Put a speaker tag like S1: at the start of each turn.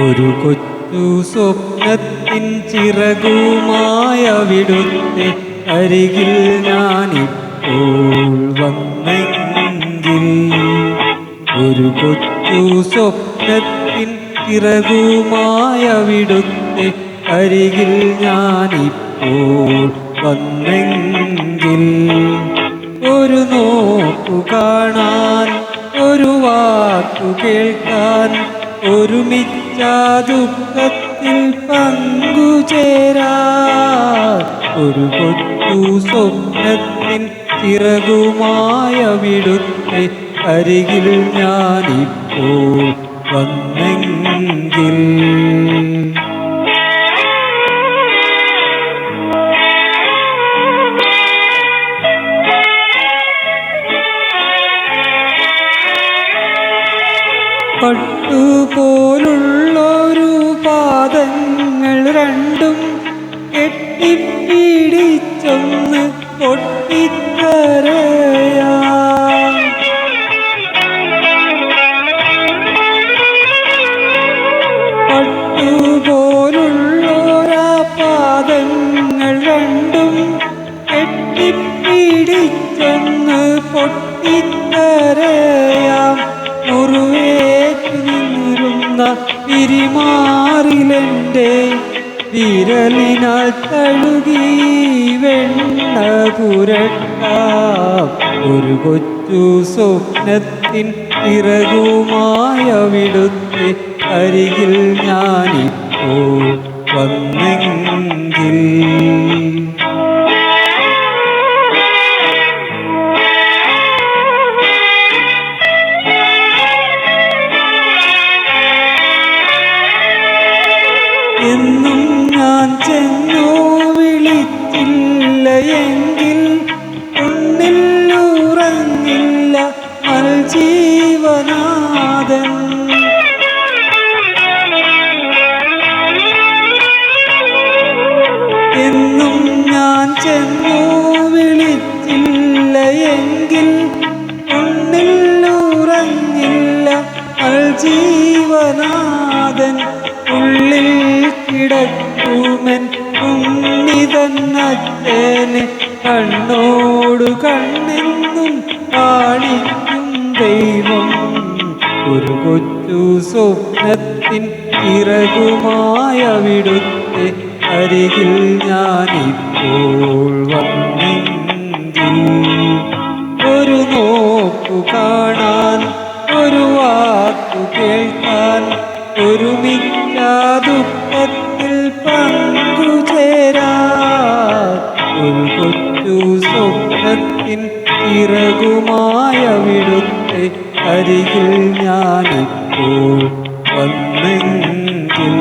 S1: ഒരു കൊച്ചു സ്വപ്നത്തിൻ ചിറകുമായവിടുത്തെ അരികിൽ ഞാനിപ്പോൾ വന്നെങ്കിൽ, ഒരു കൊച്ചു സ്വപ്നത്തിൻ ചിറകുമായവിടുത്തെ അരികിൽ ഞാനിപ്പോൾ വന്നെങ്കിൽ, ഒരു നോക്കു കാണാൻ, ഒരു വാക്കു കേൾക്കാൻ, ഒരുമിച്ച ദുഃഖത്തിൽ പങ്കുചേരാൻ, ഒരു കൊച്ചു സ്വപ്നത്തിൻ ചിറകുമായവിടുത്തെ അരികിൽ ഞാനിപ്പോൾ വന്നെങ്കിൽ. പട്ടുപോലുള്ളൊരു പാദങ്ങൾ രണ്ടും കെട്ടിപ്പിടിച്ചൊന്ന് പൊട്ടിക്കരയാം, പട്ടുപോലുള്ളൊരാ പാദങ്ങൾ രണ്ടും കെട്ടിപ്പിടിച്ചൊന്ന് പൊട്ടിക്കരയാം, മുറിവേറ്റു നിന്നിരുന്ന പിരിമാറിലെൻ്റെ വിരലിനാൽ തഴുകി വെണ്ണ പുരട്ടാം, ഒരു കൊച്ചു സ്വപ്നത്തിൻ ചിറകുമായവിടുത്തെ അരികിൽ ഞാനിപ്പോൾ വന്നെങ്കിൽ. എന്നും ഞാൻ ചെന്നു വിളിച്ചില്ല എങ്കിൽ ഉള്ളിൽ ഉറങ്ങില്ല മൽജീവനാഥൻ, എന്നും ഞാൻ ചെന്നു വിളിച്ചില്ല എങ്കിൽ ഉള്ളിൽ ഉറങ്ങില്ല മൽജീവനാഥൻ, ഉള്ളിൽ കിടക്കുമെൻ ഉണ്ണിതന്നച്ഛനെ കണ്ണോടു കണ്ണെന്നും കാണിക്കും ദൈവം, ഒരു കൊച്ചു സ്വപ്നത്തിൻ ചിറകുമായവിടുത്തെ അരികിൽ ഞാനിപ്പോൾ വന്നെങ്കിൽ, ഒരു നോക്കു കാണാൻ, ഒരു വാക്കു കേൾക്കാൻ, ഒരുമിച്ച ദുഃഖത്തിൽ പങ്കുചേരാൻ, ഒരു കൊച്ചു സ്വപ്നത്തിൻ ചിറകുമായവിടുത്തെ അരികിൽ ഞാനിപ്പോൾ വന്നെങ്കിൽ.